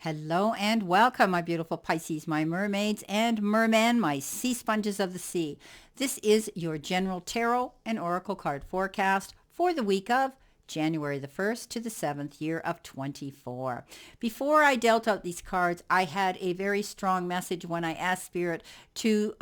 Hello and welcome, my beautiful Pisces, my mermaids and mermen, my sea sponges of the sea. This is your general tarot and oracle card forecast for the week of January the 1st to the 7th, year of 24. Before I dealt out these cards, I had a very strong message when I asked Spirit to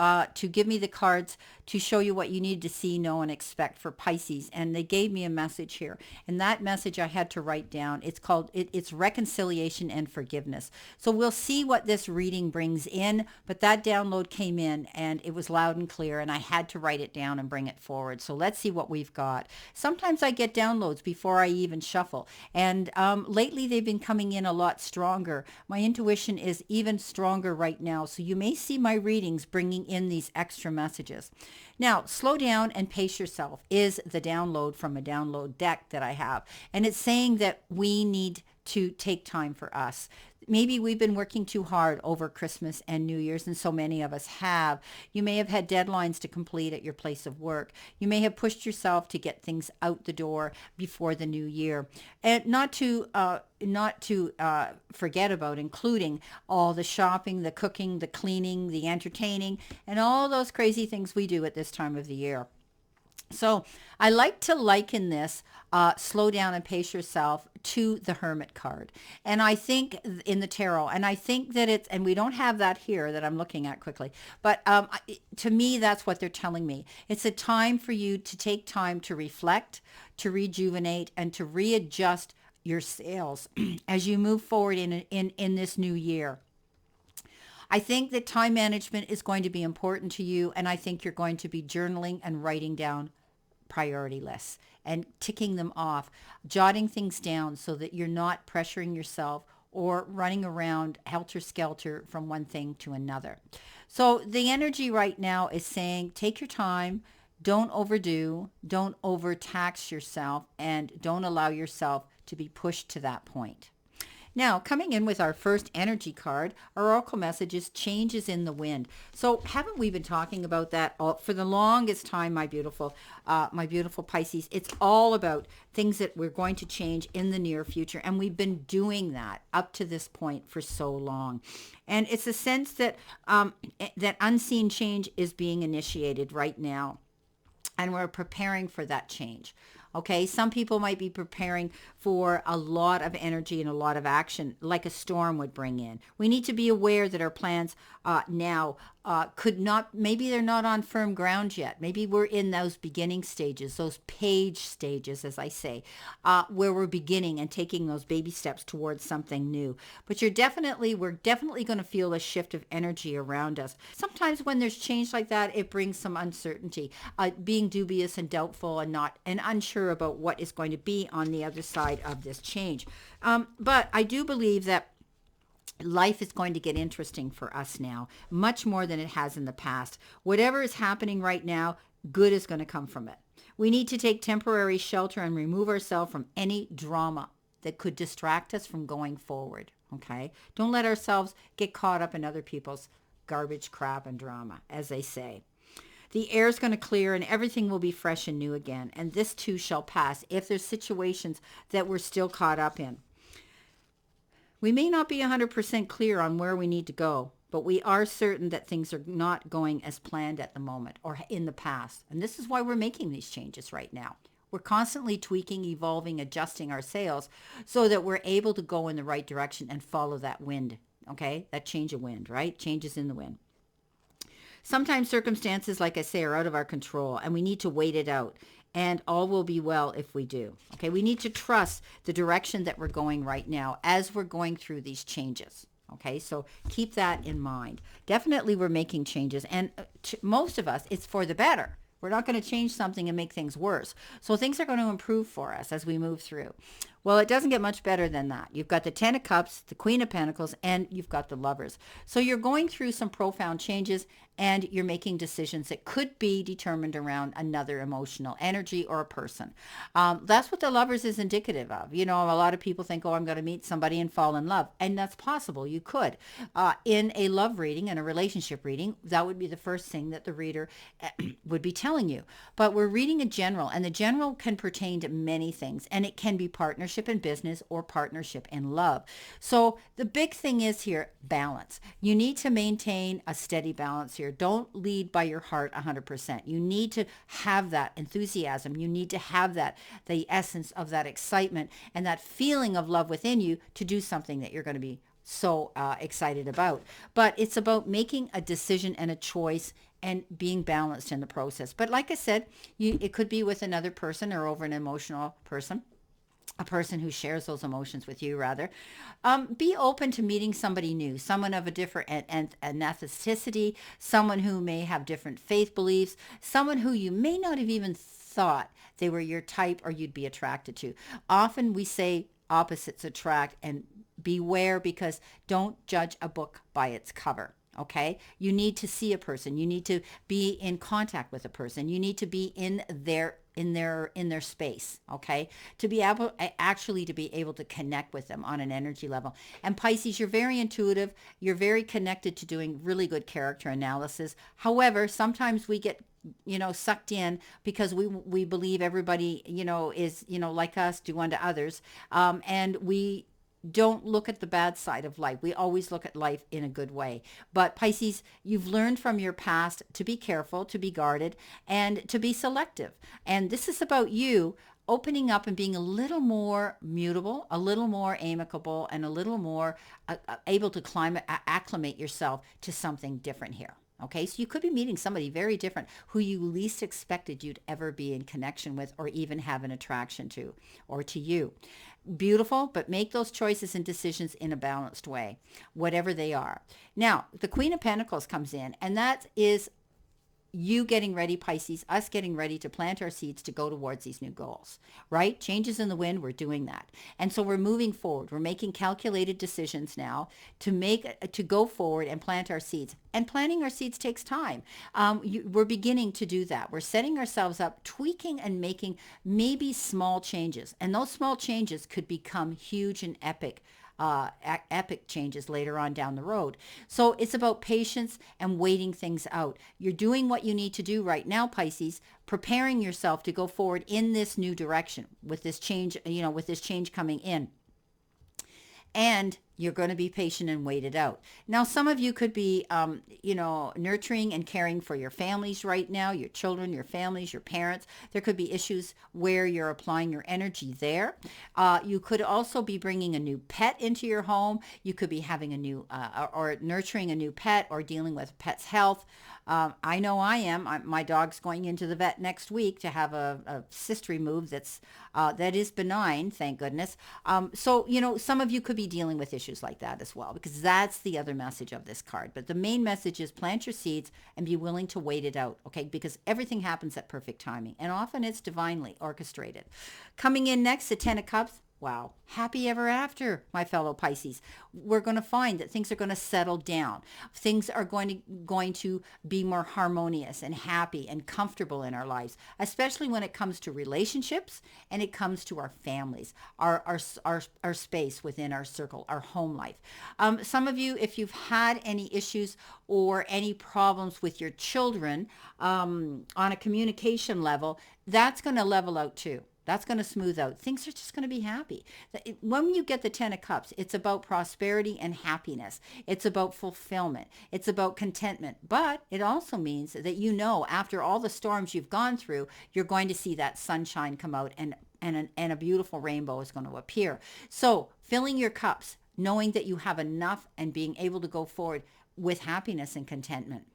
give me the cards to show you what you need to see, know, and expect for Pisces. And they gave me a message here. And that message I had to write down. It's called, it's reconciliation and forgiveness. So we'll see what this reading brings in. But that download came in and it was loud and clear. And I had to write it down and bring it forward. So let's see what we've got. Sometimes I get downloads before I even shuffle. And lately they've been coming in a lot stronger. My intuition is even stronger right now. So you may see my readings bringing in these extra messages. Now, slow down and pace yourself is the download from a download deck that I have. And it's saying that we need to take time for us. Maybe we've been working too hard over Christmas and New Year's, and so many of us have. You may have had deadlines to complete at your place of work. You may have pushed yourself to get things out the door before the new year. And not to forget about including all the shopping, the cooking, the cleaning, the entertaining, and all those crazy things we do at this time of the year. So I like to liken this, slow down and pace yourself, to the Hermit card. And I think in the tarot, and I think that it's, and we don't have that here that I'm looking at quickly, but to me, that's what they're telling me. It's a time for you to take time to reflect, to rejuvenate, and to readjust your sails as you move forward in this new year. I think that time management is going to be important to you, and I think you're going to be journaling and writing down priority lists and ticking them off, jotting things down so that you're not pressuring yourself or running around helter-skelter from one thing to another. So the energy right now is saying take your time, don't overdo, don't overtax yourself, and don't allow yourself to be pushed to that point. Now, coming in with our first energy card, our oracle message is changes in the wind. So haven't we been talking about that for the longest time, my beautiful Pisces? It's all about things that we're going to change in the near future. And we've been doing that up to this point for so long. And it's a sense that that unseen change is being initiated right now. And we're preparing for that change. Okay, some people might be preparing for a lot of energy and a lot of action like a storm would bring in. We need to be aware that our plans now could not, maybe they're not on firm ground yet. Maybe we're in those beginning stages, those page stages, as I say, where we're beginning and taking those baby steps towards something new. But we're definitely going to feel a shift of energy around us. Sometimes when there's change like that, it brings some uncertainty, being dubious and doubtful and unsure about what is going to be on the other side of this change. But I do believe that life is going to get interesting for us now, much more than it has in the past. Whatever is happening right now, good is going to come from it. We need to take temporary shelter and remove ourselves from any drama that could distract us from going forward. Okay? Don't let ourselves get caught up in other people's garbage, crap, and drama, as they say. The air is going to clear and everything will be fresh and new again. And this too shall pass if there's situations that we're still caught up in. We may not be 100% clear on where we need to go, but we are certain that things are not going as planned at the moment or in the past. And this is why we're making these changes right now. We're constantly tweaking, evolving, adjusting our sails so that we're able to go in the right direction and follow that wind. Okay? That change of wind, right? Changes in the wind. Sometimes circumstances, like I say, are out of our control and we need to wait it out. And all will be well if we do. Okay, we need to trust the direction that we're going right now as we're going through these changes. Okay, so keep that in mind. Definitely we're making changes. And most of us, it's for the better. We're not going to change something and make things worse. So things are going to improve for us as we move through. Well, it doesn't get much better than that. You've got the Ten of Cups, the Queen of Pentacles, and you've got the Lovers. So you're going through some profound changes, and you're making decisions that could be determined around another emotional energy or a person. That's what the Lovers is indicative of. You know, a lot of people think, oh, I'm going to meet somebody and fall in love. And that's possible. You could. In a love reading and a relationship reading, that would be the first thing that the reader would be telling you. But we're reading a general, and the general can pertain to many things. And it can be partnership in business or partnership in love. So the big thing is here, balance. You need to maintain a steady balance here. Don't lead by your heart 100%. You need to have that enthusiasm. You need to have that, the essence of that excitement and that feeling of love within you to do something that you're going to be so excited about. But it's about making a decision and a choice and being balanced in the process. But like I said, it could be with another person or over an emotional person. A person who shares those emotions with you, rather. Be open to meeting somebody new, someone of a different ethnicity, someone who may have different faith beliefs, someone who you may not have even thought they were your type or you'd be attracted to. Often we say opposites attract, and beware, because don't judge a book by its cover. Okay, you need to see a person. You need to be in contact with a person. You need to be in their space, okay, to be able to be able to connect with them on an energy level. And Pisces, you're very intuitive. You're very connected to doing really good character analysis. However, sometimes we get sucked in because we believe everybody is like us, do unto others, and we don't look at the bad side of life. We always look at life in a good way. But Pisces, you've learned from your past to be careful, to be guarded, and to be selective. And this is about you opening up and being a little more mutable, a little more amicable, and a little more able to acclimate yourself to something different here. Okay, so you could be meeting somebody very different who you least expected you'd ever be in connection with or even have an attraction to or to you. Beautiful, but make those choices and decisions in a balanced way, whatever they are. Now, the Queen of Pentacles comes in, and that is you getting ready, Pisces, us getting ready to plant our seeds to go towards these new goals, right? Changes in the wind, we're doing that. And so we're moving forward. We're making calculated decisions now to go forward and plant our seeds. And planting our seeds takes time. We're beginning to do that. We're setting ourselves up, tweaking and making maybe small changes. And those small changes could become huge and epic changes later on down the road. So it's about patience and waiting things out. You're doing what you need to do right now, Pisces, preparing yourself to go forward in this new direction with this change, with this change coming in. And you're going to be patient and wait it out. Now, some of you could be, nurturing and caring for your families right now, your children, your families, your parents. There could be issues where you're applying your energy there. You could also be bringing a new pet into your home. You could be having a new or nurturing a new pet or dealing with pet's health. I know I am. My dog's going into the vet next week to have a cyst removed that is benign, thank goodness. So, some of you could be dealing with issues like that as well, because that's the other message of this card. But the main message is plant your seeds and be willing to wait it out, okay? Because everything happens at perfect timing, and often it's divinely orchestrated. Coming in next, the Ten of Cups. Wow. Happy ever after, my fellow Pisces. We're going to find that things are going to settle down. Things are going to be more harmonious and happy and comfortable in our lives, especially when it comes to relationships and it comes to our families, our space within our circle, our home life. Some of you, if you've had any issues or any problems with your children on a communication level, that's going to level out too. That's going to smooth out. Things are just going to be happy. When you get the Ten of Cups, it's about prosperity and happiness. It's about fulfillment. It's about contentment. But it also means that after all the storms you've gone through, you're going to see that sunshine come out and a beautiful rainbow is going to appear. So filling your cups, knowing that you have enough and being able to go forward with happiness and contentment.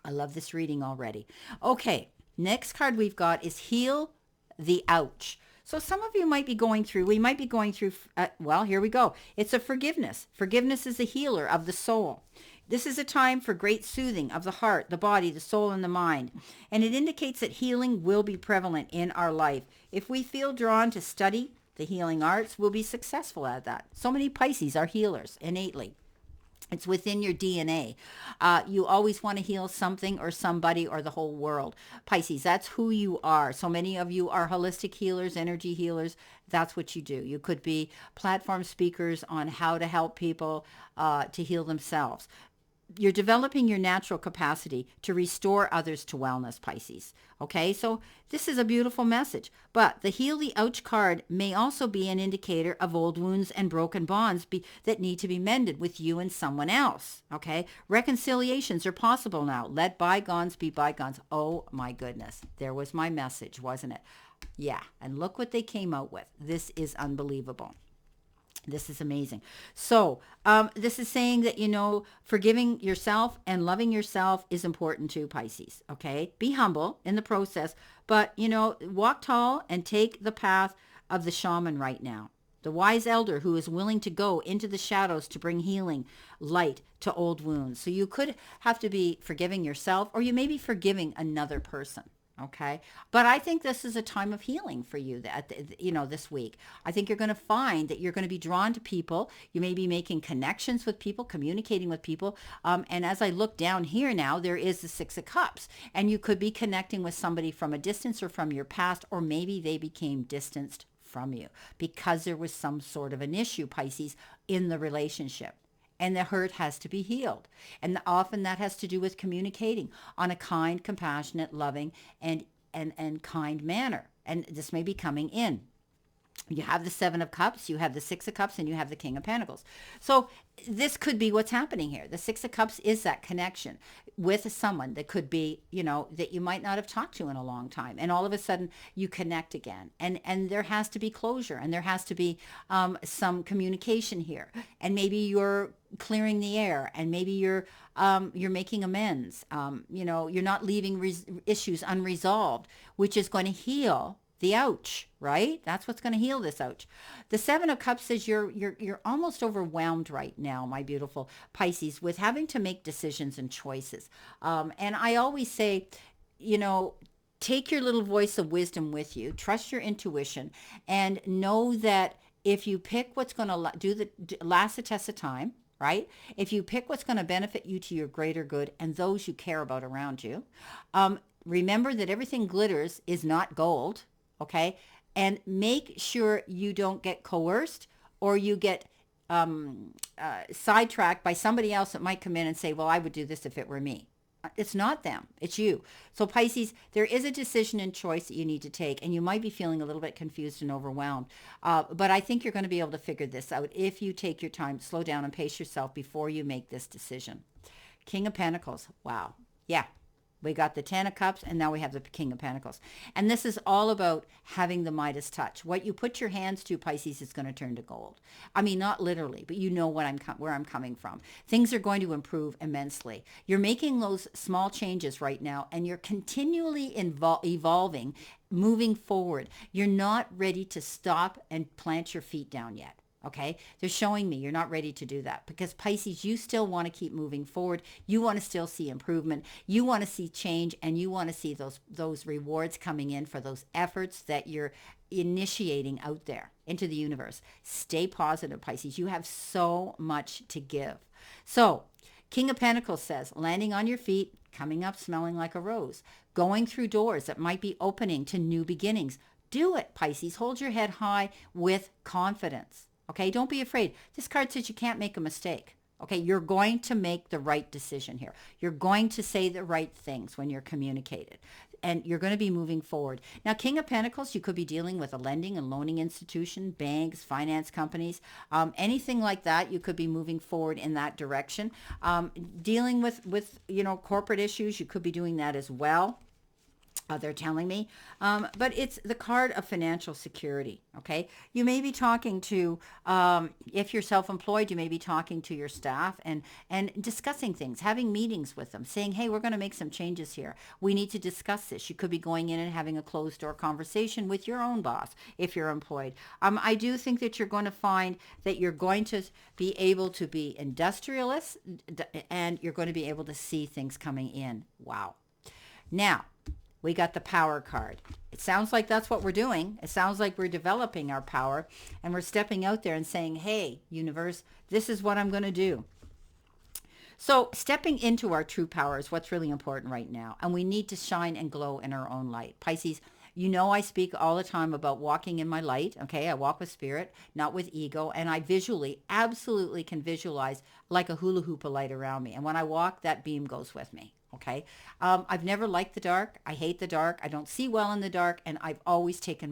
I love this reading already. Okay, next card we've got is Heal the Ouch. So some of you might be going through, here we go. It's a forgiveness. Forgiveness is a healer of the soul. This is a time for great soothing of the heart, the body, the soul, and the mind. And it indicates that healing will be prevalent in our life. If we feel drawn to study the healing arts, we'll be successful at that. So many Pisces are healers innately. It's within your DNA. You always want to heal something or somebody or the whole world. Pisces, that's who you are. So many of you are holistic healers, energy healers. That's what you do. You could be platform speakers on how to help people to heal themselves. You're developing your natural capacity to restore others to wellness, Pisces. Okay, so this is a beautiful message. But the Heal the Ouch card may also be an indicator of old wounds and broken bonds that need to be mended with you and someone else. Okay, reconciliations are possible now. Let bygones be bygones. Oh my goodness, there was my message, wasn't it? Yeah, and look what they came out with. This is unbelievable. This is amazing. So this is saying that, forgiving yourself and loving yourself is important too, Pisces. Okay. Be humble in the process, but, walk tall and take the path of the shaman right now. The wise elder who is willing to go into the shadows to bring healing light to old wounds. So you could have to be forgiving yourself, or you may be forgiving another person. Okay. But I think this is a time of healing for you this week. I think you're going to find that you're going to be drawn to people. You may be making connections with people, communicating with people. And as I look down here now, there is the Six of Cups, and you could be connecting with somebody from a distance or from your past, or maybe they became distanced from you because there was some sort of an issue, Pisces, in the relationship. And the hurt has to be healed. And often that has to do with communicating on a kind, compassionate, loving, and kind manner. And this may be coming in. You have the Seven of Cups, you have the Six of Cups, and you have the King of Pentacles. So this could be what's happening here. The Six of Cups is that connection with someone that could be, that you might not have talked to in a long time. And all of a sudden you connect again. And there has to be closure, and there has to be some communication here. And maybe you're clearing the air, and maybe you're making amends. You're not leaving issues unresolved, which is going to heal the ouch, right? That's what's going to heal this ouch. The Seven of Cups says you're almost overwhelmed right now, my beautiful Pisces, with having to make decisions and choices. And I always say, take your little voice of wisdom with you, trust your intuition, and know that if you pick what's going to last the test of time, right? If you pick what's going to benefit you to your greater good and those you care about around you, remember that everything glitters is not gold. Okay. And make sure you don't get coerced, or you get sidetracked by somebody else that might come in and say, well, I would do this if it were me. It's not them. It's you. So Pisces, there is a decision and choice that you need to take, and you might be feeling a little bit confused and overwhelmed. But I think you're going to be able to figure this out if you take your time, slow down, and pace yourself before you make this decision. King of Pentacles. Wow. Yeah. We got the Ten of Cups, and now we have the King of Pentacles. And this is all about having the Midas touch. What you put your hands to, Pisces, is going to turn to gold. I mean, not literally, but you know where I'm coming from. Things are going to improve immensely. You're making those small changes right now, and you're continually evolving, moving forward. You're not ready to stop and plant your feet down yet. Okay, they're showing me you're not ready to do that, because Pisces, you still want to keep moving forward. You want to still see improvement. You want to see change, and you want to see those rewards coming in for those efforts that you're initiating out there into the universe. Stay positive, Pisces. You have so much to give. So King of Pentacles says, landing on your feet, coming up smelling like a rose, going through doors that might be opening to new beginnings. Do it, Pisces. Hold your head high with confidence. Okay, don't be afraid. This card says you can't make a mistake. Okay, you're going to make the right decision here. You're going to say the right things when you're communicated, and you're going to be moving forward. Now, King of Pentacles, you could be dealing with a lending and loaning institution, banks, finance companies, anything like that. You could be moving forward in that direction. Dealing with corporate issues, you could be doing that as well. They're telling me, but it's the card of financial security. Okay, you may be talking to, if you're self-employed, you may be talking to your staff and discussing things, having meetings with them, saying, hey, we're going to make some changes here. We need to discuss this. You could be going in and having a closed door conversation with your own boss if you're employed. I do think that you're going to find that you're going to be able to be industrialist, and you're going to be able to see things coming in. Wow. Now, we got the power card. It sounds like that's what we're doing. It sounds like we're developing our power, and we're stepping out there and saying, hey, universe, this is what I'm going to do. So stepping into our true power is what's really important right now. And we need to shine and glow in our own light. Pisces, you know, I speak all the time about walking in my light. Okay. I walk with spirit, not with ego. And I visually, absolutely can visualize like a hula hoop of light around me. And when I walk, that beam goes with me. Okay. I've never liked the dark. I hate the dark. I don't see well in the dark. And I've always taken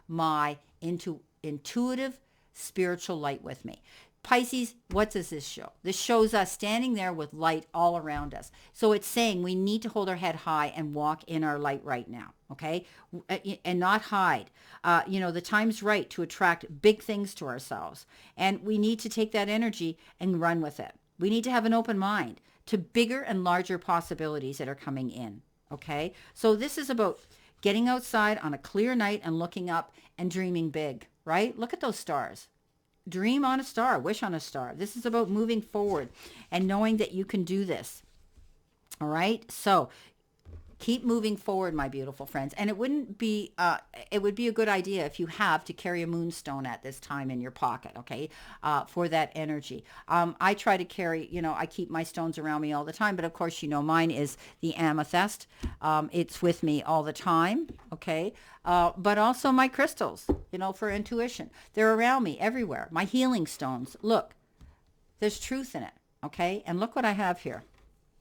my intuitive spiritual light with me. Pisces, what does this show? This shows us standing there with light all around us. So it's saying we need to hold our head high and walk in our light right now, okay? And not hide. The time's right to attract big things to ourselves. And we need to take that energy and run with it. We need to have an open mind to bigger and larger possibilities that are coming in, okay? So this is about getting outside on a clear night and looking up and dreaming big, right? Look at those stars. Dream on a star, wish on a star. This is about moving forward and knowing that you can do this. All right. So keep moving forward, my beautiful friends. And it would be a good idea if you have to carry a moonstone at this time in your pocket. Okay. For that energy. I try to carry, I keep my stones around me all the time, but of course, mine is the amethyst. It's with me all the time. Okay. But also my crystals, for intuition. They're around me everywhere. My healing stones. Look, there's truth in it. Okay. And look what I have here.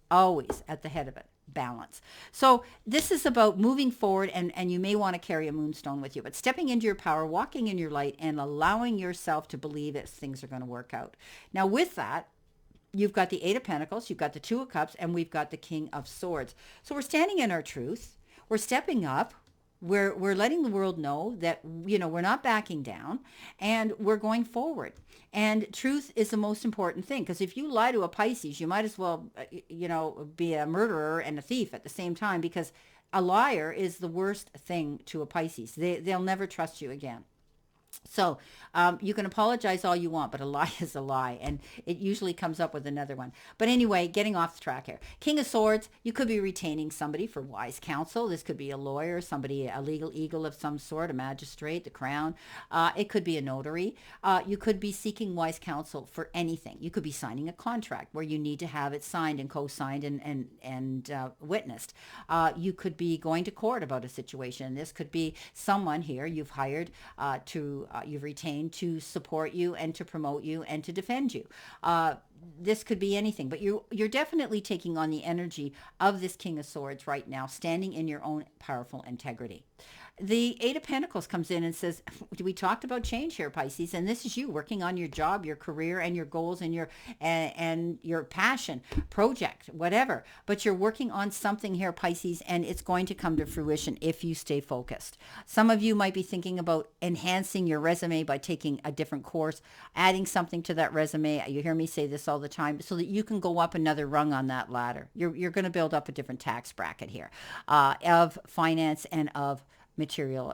Always at the head of it. Balance. So this is about moving forward, and you may want to carry a moonstone with you, but stepping into your power, walking in your light, and allowing yourself to believe that things are going to work out. Now with that, you've got the Eight of Pentacles, you've got the Two of Cups, and we've got the King of Swords. So we're standing in our truth. We're stepping up. We're letting the world know that, we're not backing down, and we're going forward. And truth is the most important thing, because if you lie to a Pisces, you might as well, be a murderer and a thief at the same time, because a liar is the worst thing to a Pisces. They'll never trust you again. So you can apologize all you want, but a lie is a lie, and it usually comes up with another one. But anyway, getting off the track here. King of Swords, you could be retaining somebody for wise counsel. This could be a lawyer, somebody, a legal eagle of some sort, a magistrate, the crown. It could be a notary. You could be seeking wise counsel for anything. You could be signing a contract where you need to have it signed and co-signed and witnessed. You could be going to court about a situation. This could be someone here you've hired you've retained to support you and to promote you and to defend you. This could be anything, but you're definitely taking on the energy of this King of Swords right now, standing in your own powerful integrity. The Eight of Pentacles comes in and says, we talked about change here, Pisces, and this is you working on your job, your career, and your goals, and your passion, project, whatever. But you're working on something here, Pisces, and it's going to come to fruition if you stay focused. Some of you might be thinking about enhancing your resume by taking a different course, adding something to that resume. You hear me say this all the time, so that you can go up another rung on that ladder. You're going to build up a different tax bracket here of finance and of material,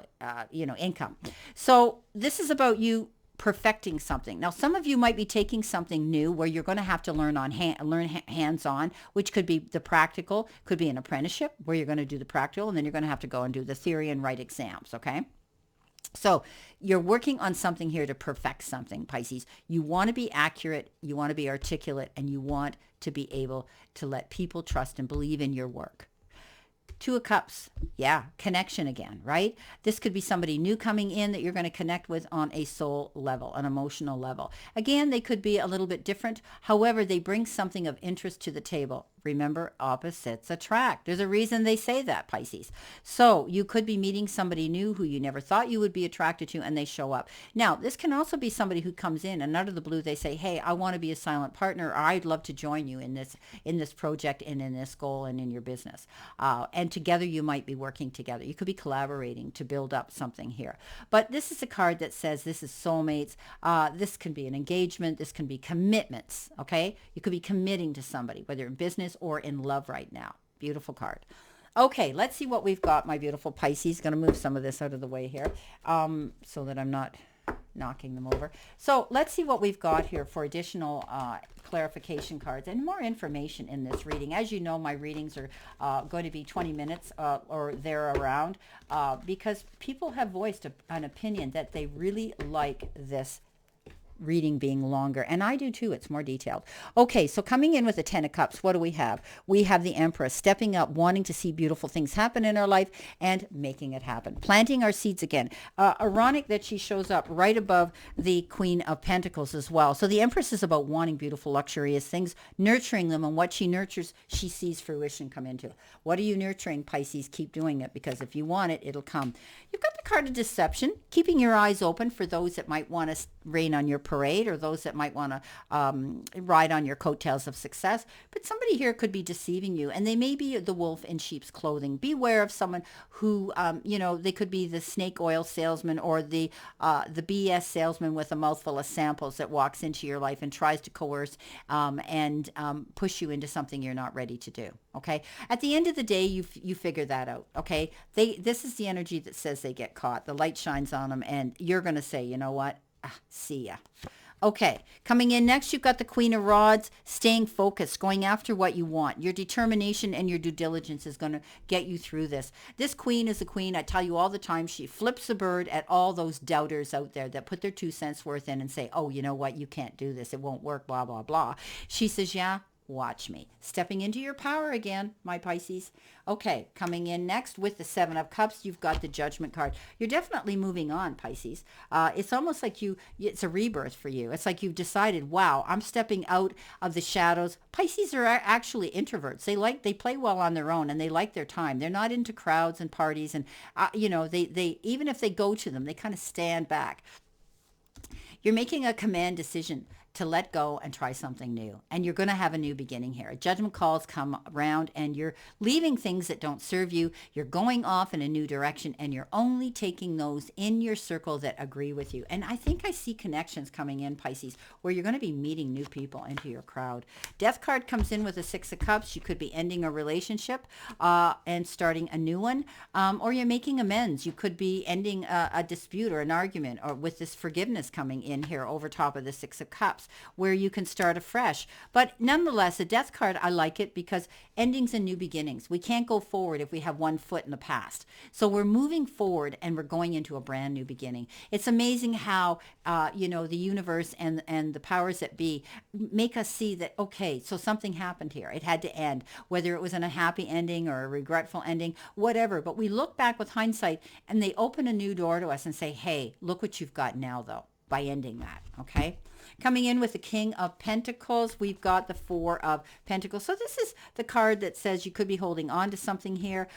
income. So this is about you perfecting something. Now, some of you might be taking something new where you're going to have to learn hands-on, which could be the practical, could be an apprenticeship where you're going to do the practical, and then you're going to have to go and do the theory and write exams. Okay. So you're working on something here to perfect something, Pisces. You want to be accurate, you want to be articulate, and you want to be able to let people trust and believe in your work. Two of Cups. Yeah, connection again, right? This could be somebody new coming in that you're going to connect with on a soul level, an emotional level. Again, they could be a little bit different. However, they bring something of interest to the table. Remember, opposites attract. There's a reason they say that, Pisces. So you could be meeting somebody new who you never thought you would be attracted to, and they show up. Now, this can also be somebody who comes in and out of the blue, they say, hey, I want to be a silent partner, or I'd love to join you in this project and in this goal and in your business. And together you might be working together. You could be collaborating to build up something here. But this is a card that says this is soulmates. This can be an engagement. This can be commitments, okay? You could be committing to somebody, whether in business or in love right now. Beautiful card. Okay, let's see what we've got, my beautiful Pisces. Going to move some of this out of the way here so that I'm not knocking them over. So let's see what we've got here for additional clarification cards and more information in this reading. As you know, my readings are going to be 20 minutes or there around because people have voiced an opinion that they really like this reading being longer, and I do too. It's more detailed. Okay, so coming in with the 10 of Cups, what do we have? We have the Empress stepping up, wanting to see beautiful things happen in our life and making it happen, planting our seeds again. Ironic that she shows up right above the Queen of Pentacles as well. So the Empress is about wanting beautiful, luxurious things, nurturing them, and what she nurtures, she sees fruition come into. What are you nurturing, Pisces? Keep doing it, because if you want it, it'll come. You've got the card of Deception, keeping your eyes open for those that might want to rain on your parade, or those that might want to ride on your coattails of success. But somebody here could be deceiving you, and they may be the wolf in sheep's clothing. Beware of someone who, they could be the snake oil salesman, or the BS salesman with a mouthful of samples that walks into your life and tries to coerce and push you into something you're not ready to do. Okay. At the end of the day, you figure that out. Okay. This is the energy that says they get caught. The light shines on them, and you're going to say, you know what? See ya. Okay, coming in next, you've got the Queen of Rods, staying focused, going after what you want. Your determination and your due diligence is going to get you through this. This queen is a queen, I tell you all the time, she flips a bird at all those doubters out there that put their 2 cents worth in and say, oh, you know what, you can't do this, it won't work, blah, blah, blah. She says, yeah, watch me. Stepping into your power again, my Pisces. Okay, coming in next with the 7 of Cups, you've got the Judgment card. You're definitely moving on, Pisces. It's almost like it's a rebirth for you. It's like you've decided, wow, I'm stepping out of the shadows. Pisces are actually introverts. They play well on their own, and they like their time. They're not into crowds and parties, and they even if they go to them, they kind of stand back. You're making a command decision to let go and try something new. And you're going to have a new beginning here. Judgment calls come around, and you're leaving things that don't serve you. You're going off in a new direction, and you're only taking those in your circle that agree with you. And I think I see connections coming in, Pisces, where you're going to be meeting new people into your crowd. Death card comes in with a 6 of Cups. You could be ending a relationship and starting a new one, or you're making amends. You could be ending a dispute or an argument, or with this forgiveness coming in here over top of the 6 of Cups, where you can start afresh. But nonetheless, a death card, I like it because endings and new beginnings. We can't go forward if we have one foot in the past. So we're moving forward, and we're going into a brand new beginning. It's amazing how, the universe and the powers that be make us see that, okay, so something happened here. It had to end, whether it was in a happy ending or a regretful ending, whatever. But we look back with hindsight, and they open a new door to us and say, hey, look what you've got now, though, by ending that. Okay. Coming in with the King of Pentacles, we've got the 4 of Pentacles. So this is the card that says you could be holding on to something here.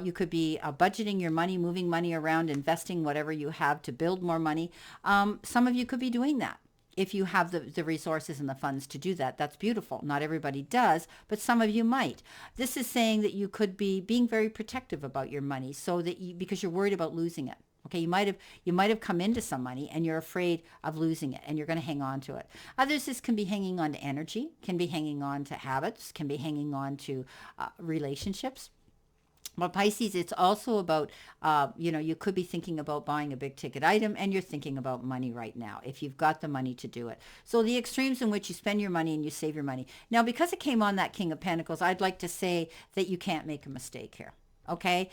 You could be budgeting your money, moving money around, investing whatever you have to build more money. Some of you could be doing that. If you have the resources and the funds to do that, that's beautiful. Not everybody does, but some of you might. This is saying that you could be being very protective about your money, so that because you're worried about losing it. Okay, you might have come into some money, and you're afraid of losing it, and you're going to hang on to it. Others, this can be hanging on to energy, can be hanging on to habits, can be hanging on to relationships. But Pisces, it's also about, you could be thinking about buying a big ticket item, and you're thinking about money right now, if you've got the money to do it. So the extremes in which you spend your money and you save your money. Now, because it came on that King of Pentacles, I'd like to say that you can't make a mistake here. Okay,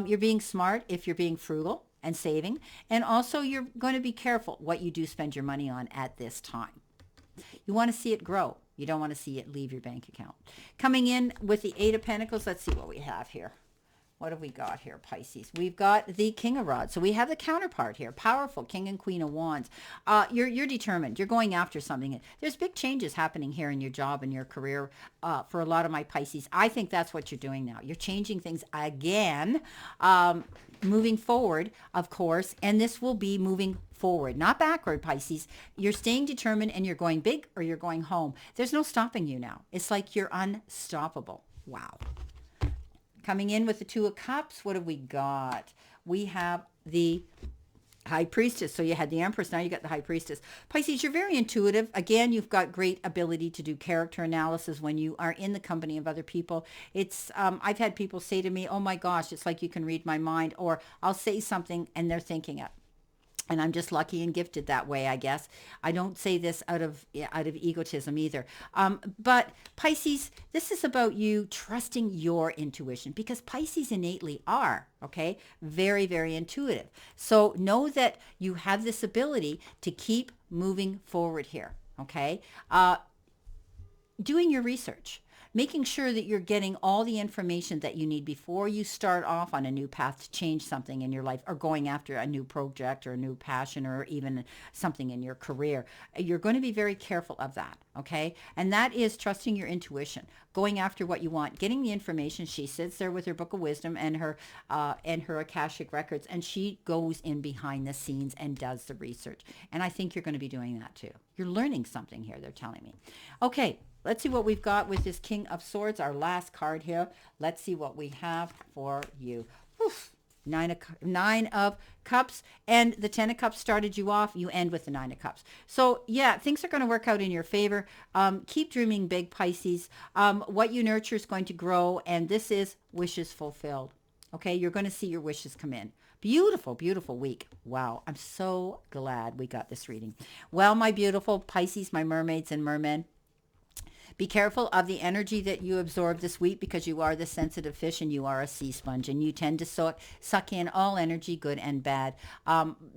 you're being smart if you're being frugal and saving. And also, you're going to be careful what you do spend your money on at this time. You want to see it grow. You don't want to see it leave your bank account. Coming in with the 8 of Pentacles, let's see what we have here. What have we got here, Pisces? We've got the King of Rods. So we have the counterpart here. Powerful King and Queen of Wands. You're determined. You're going after something. There's big changes happening here in your job and your career for a lot of my Pisces. I think that's what you're doing now. You're changing things again, moving forward, of course. And this will be moving forward, not backward, Pisces. You're staying determined, and you're going big or you're going home. There's no stopping you now. It's like you're unstoppable. Wow. Coming in with the 2 of Cups, what have we got? We have the High Priestess. So you had the Empress, now you got the High Priestess. Pisces, you're very intuitive. Again, you've got great ability to do character analysis when you are in the company of other people. It's I've had people say to me, oh my gosh, it's like you can read my mind, or I'll say something and they're thinking it. And I'm just lucky and gifted that way, I guess. I don't say this out of egotism either. But Pisces, this is about you trusting your intuition, because Pisces innately are, okay, very, very intuitive. So know that you have this ability to keep moving forward here, okay? Doing your research, making sure that you're getting all the information that you need before you start off on a new path to change something in your life, or going after a new project or a new passion, or even something in your career. You're going to be very careful of that, okay? And that is trusting your intuition, going after what you want, getting the information. She sits there with her book of wisdom and her Akashic records, and she goes in behind the scenes and does the research. And I think you're going to be doing that too. You're learning something here, they're telling me. Okay, let's see what we've got with this King of Swords, our last card here. Let's see what we have for you. Oof. Nine of Cups, and the 10 of Cups started you off. You end with the 9 of Cups. So yeah, things are going to work out in your favor. Keep dreaming big, Pisces. What you nurture is going to grow, and this is wishes fulfilled. Okay, you're going to see your wishes come in. Beautiful, beautiful week. Wow, I'm so glad we got this reading. Well, my beautiful Pisces, my mermaids and mermen, be careful of the energy that you absorb this week, because you are the sensitive fish and you are a sea sponge, and you tend to suck in all energy, good and bad.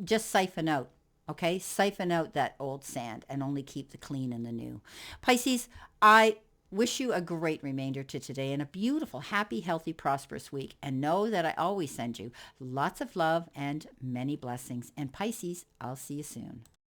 Just siphon out, okay? Siphon out that old sand and only keep the clean and the new. Pisces, I wish you a great remainder to today and a beautiful, happy, healthy, prosperous week. And know that I always send you lots of love and many blessings. And Pisces, I'll see you soon.